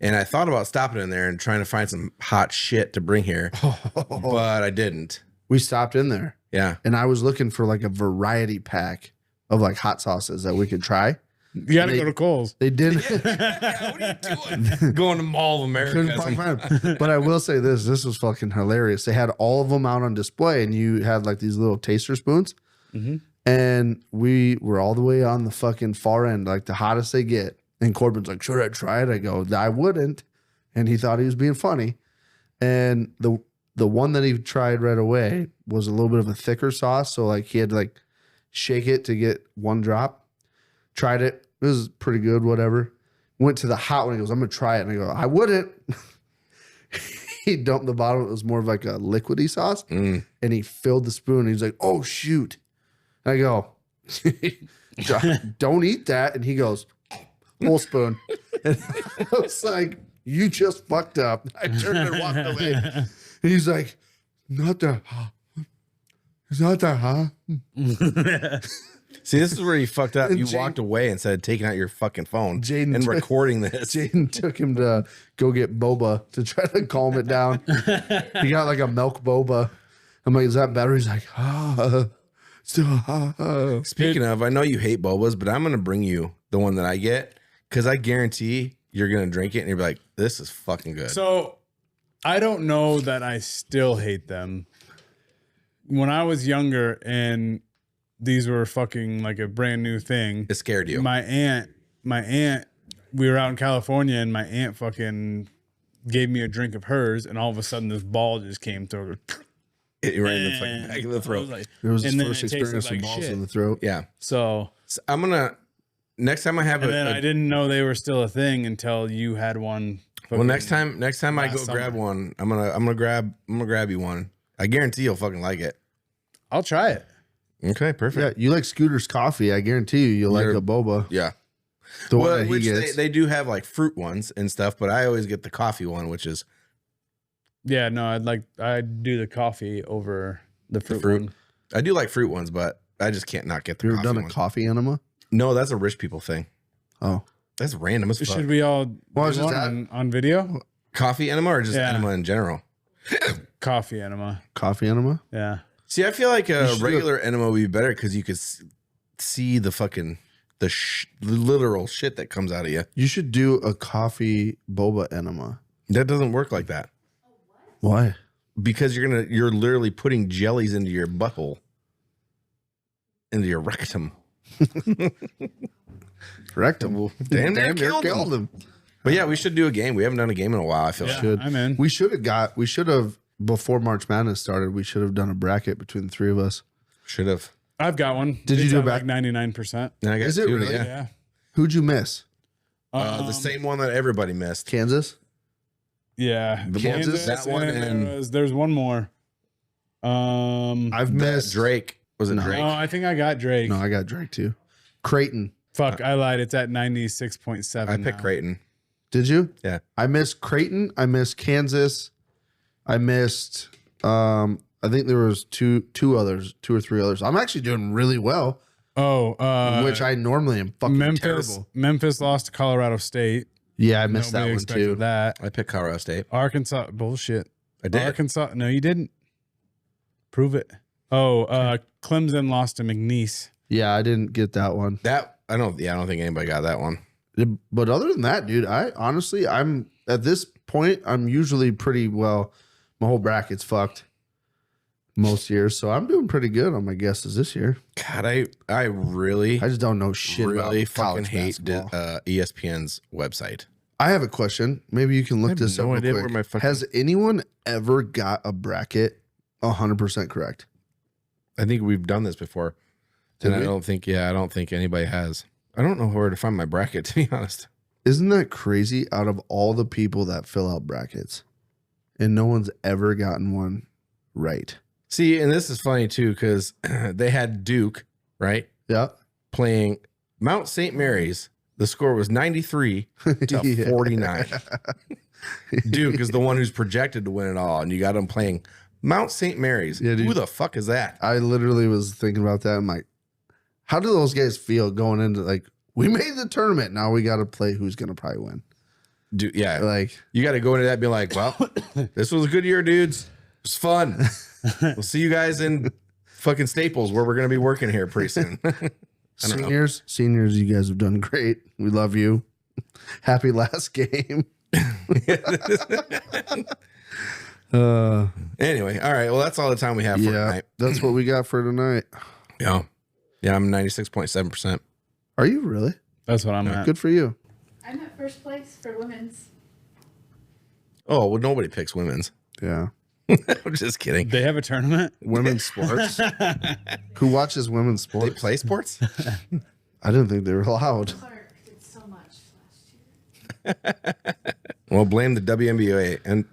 And I thought about stopping in there and trying to find some hot shit to bring here, but I didn't. We stopped in there. Yeah. And I was looking for like a variety pack of like hot sauces that we could try. You got to go to Kohl's. They didn't. What are you doing? Going to Mall of Couldn't fucking America. find 'em. But I will say this was fucking hilarious. They had all of them out on display and you had like these little taster spoons. And we were all the way on the fucking far end, like the hottest they get. And Corbin's like, should I try it? I go, I wouldn't. And he thought he was being funny. And the one that he tried right away was a little bit of a thicker sauce. So like he had to like shake it to get one drop. Tried it. It was pretty good, whatever. Went to the hot one. He goes, I'm going to try it. And I go, I wouldn't. He dumped the bottle. It was more of like a liquidy sauce. And he filled the spoon. He's like, oh, shoot. And I go, don't eat that. And he goes, full spoon. And I was like, you just fucked up. I turned and walked away. And he's like, not that hot. It's not that hot. See, this is where you fucked up. And You walked away instead of taking out your fucking phone Jaden and took- recording this. Jaden took him to go get boba to try to calm it down. He got like a milk boba. I'm like, is that better? He's like, still. Speaking of, I know you hate bobas, but I'm going to bring you the one that I get because I guarantee you're going to drink it and you're like, this is fucking good. So I don't know that I still hate them. When I was younger and these were fucking like a brand new thing, It scared you. my aunt, we were out in California and my aunt fucking gave me a drink of hers and all of a sudden this ball just came through her. Hit you right in the fucking back of the I throat. was like, It was his and then first it tasted experience with like balls shit. in the throat. Yeah. So, So I'm going to, next time I have and then I didn't know they were still a thing until you had one. well, next time I go last grab summer. one, I'm gonna grab you one. I guarantee you'll fucking like it. I'll try it. Okay, perfect. Yeah, you like Scooter's coffee. I guarantee you'll like You're- a boba. Yeah. The one Well, that he which gets. they do have like fruit ones and stuff, but I always get the coffee one, which is Yeah, no, I'd do the coffee over the fruit. fruit. One. I do like fruit ones, but I just can't not get the you ever coffee done a one. coffee enema? No, that's a rich people thing. Oh. That's random as fuck. Should we all Well, I was do just one on video? Coffee enema or just Yeah. enema in general? Coffee enema. Coffee enema? Yeah. See, I feel like You a should do regular enema would be better because you could see the fucking the literal shit that comes out of you. You should do a coffee boba enema. That doesn't work like that Why? because you're literally putting jellies into your butthole, into your rectum. Rectum. Damn near killed him. But yeah, we should do a game. We haven't done a game in a while. I feel. Yeah, Should. I'm in. We should have before March Madness started, we should have done a bracket between the three of us. Should have. I've got one. Did you It's do at it back- like 99%? And I got Is it two, really? Yeah. Yeah. Who'd you miss? The same one that everybody missed. Kansas? Yeah. The Kansas, that one, and there's one more. I've that missed Drake. Was it No. Drake? Oh, I think I got Drake. No, I got Drake too. Creighton. Fuck, I lied. It's at 96.7. I picked now. Creighton. Did you? Yeah. I missed Creighton. I missed Kansas. I missed I think there was two or three others. I'm actually doing really well, Oh, which I normally am fucking terrible. Memphis lost to Colorado State. Yeah, I missed Nobody that one expected too. that. I picked Colorado State. Arkansas, bullshit. I did. Arkansas, no, you didn't. Prove it. Oh, Clemson lost to McNeese. Yeah, I didn't get that one. That I don't think anybody got that one. But other than that, dude, I'm at this point, I'm usually pretty well. My whole bracket's fucked most years, so I'm doing pretty good on my guesses this year. God, I really I just don't know shit really about fucking college hate basketball. ESPN's website. I have a question. Maybe you can I look have this no up real idea quick. where my fucking- Has anyone ever got a bracket 100% correct? I think we've done this before. Did And we? I don't think anybody has. I don't know where to find my bracket, to be honest. Isn't that crazy? Out of all the people that fill out brackets, and no one's ever gotten one right. See, and this is funny too, because they had Duke, right? Yeah. Playing Mount St. Mary's. The score was 93 to Yeah. 49. Duke is the one who's projected to win it all, and you got them playing Mount St. Mary's. Yeah, dude. Who the fuck is that? I literally was thinking about that. I'm like, how do those guys feel going into like, we made the tournament. Now we got to play who's going to probably win. Dude, yeah. Like, You got to go into that and be like, well, this was a good year, dudes. It was fun. We'll see you guys in fucking Staples where we're going to be working here pretty soon. don't know. seniors, you guys have done great. We love you. Happy last game. Anyway, all right. Well, that's all the time we have for Yeah, tonight. that's what we got for tonight. Yeah. Yeah, I'm 96.7%. Are you really? That's what I'm at. Good for you. I'm at first place for women's. Oh, well, nobody picks women's. Yeah. I'm just kidding. They have a tournament? Women's sports. Who watches women's They sports? play sports? I didn't think they were allowed. Clark did so much last year. Well, blame the WNBA. And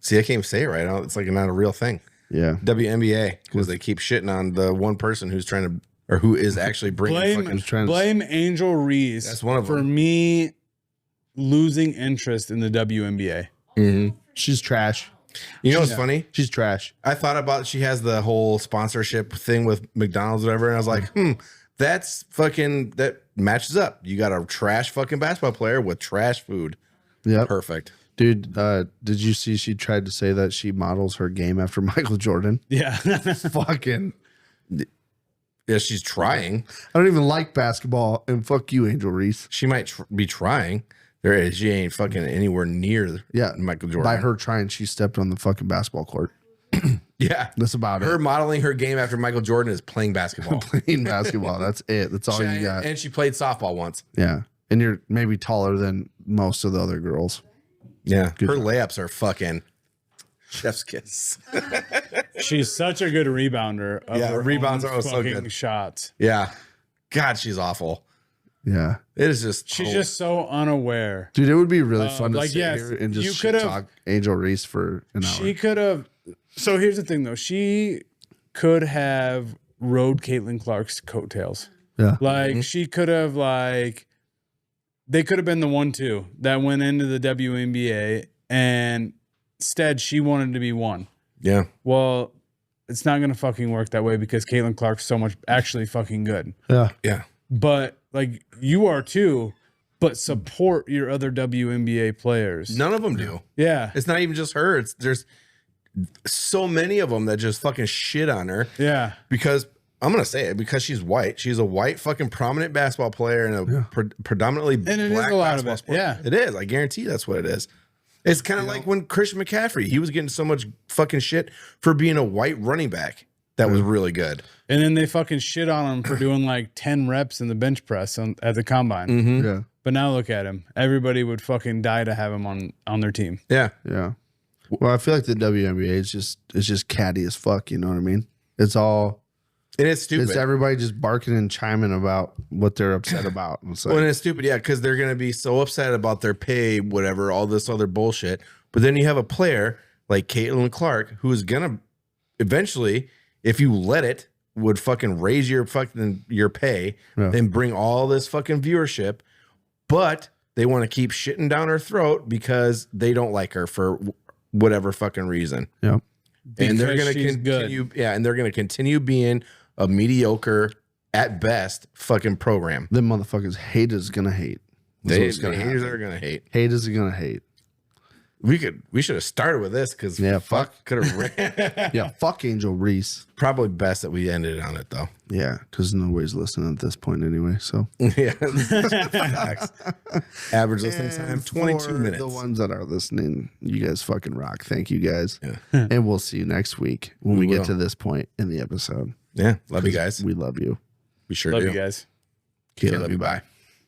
see, I can't even say it right. It's like not a real thing. Yeah. WNBA, because they keep shitting on the one person who's trying to or who is actually bringing Blame Angel Reese. That's one of for them. me losing interest in the WNBA. Mm-hmm. She's trash. You know what's funny? She's trash. I thought about she has the whole sponsorship thing with McDonald's or whatever, and I was like, that's fucking, that matches up. You got a trash fucking basketball player with trash food. Yeah. Perfect. Dude, did you see she tried to say that she models her game after Michael Jordan? Yeah. Fucking. Yeah, she's trying. I don't even like basketball, and fuck you, Angel Reese. She might be trying. She ain't fucking anywhere near Michael Jordan. By her trying, she stepped on the fucking basketball court. Yeah. That's about her it. modeling her game after Michael Jordan is playing basketball. Playing basketball. That's it. That's all you got. And she played softball once. Yeah. And you're maybe taller than most of the other girls. Yeah. Her layups are fucking chef's kiss. She's such a good rebounder. Her rebounds are so good. Shots. Yeah. God, she's awful. Yeah. It is just. She's just so unaware. Dude, it would be really fun to sit yes, here and you just could've- talk Angel Reese for an hour. She could have. So here's the thing, though. She could have rode Caitlin Clark's coattails. Yeah. Like she could have they could have been the 1-2 that went into the WNBA, and instead she wanted to be one. Yeah. Well, it's not gonna fucking work that way because Caitlin Clark's so much actually fucking good. Yeah. Yeah. But like you are too, but support your other WNBA players. None of them do. Yeah. It's not even just her. There's so many of them that just fucking shit on her. Yeah. Because I'm gonna say it, because she's white. She's a white fucking prominent basketball player in a predominantly And it is black a lot of basketball it. sport. Yeah. It is. I guarantee that's what it is. It's kind of like when Christian McCaffrey, he was getting so much fucking shit for being a white running back that was really good. And then they fucking shit on him for doing like 10 reps in the bench press at the combine. Mm-hmm. Yeah. But now look at him. Everybody would fucking die to have him on their team. Yeah. Yeah. Well, I feel like the WNBA is just catty as fuck. You know what I mean? It's all. And it's stupid. It's everybody just barking and chiming about what they're upset about. It's like, Well, and it's stupid, yeah, because they're going to be so upset about their pay, whatever, all this other bullshit. But then you have a player like Caitlin Clark who is going to eventually, if you let it, would fucking raise your pay and bring all this fucking viewership. But they want to keep shitting down her throat because they don't like her for whatever fucking reason. yeah. And they're Because going to she's continue, good. and they're going to continue being a mediocre at best fucking program. Them motherfuckers hate is gonna hate. That's The what's gonna haters happen. are going to hate. Hate is gonna hate. We should have started with this because could have Yeah. Fuck Angel Reese. probably best that we ended on it though. Yeah, because nobody's listening at this point anyway. So Yeah, facts. Average listening time And 22 for minutes. The ones that are listening, you guys fucking rock. Thank you guys. Yeah. And we'll see you next week when we We get will. to this point in the episode. Yeah, love you guys. We love you. We sure Love do. you guys. Okay, love you. Bye.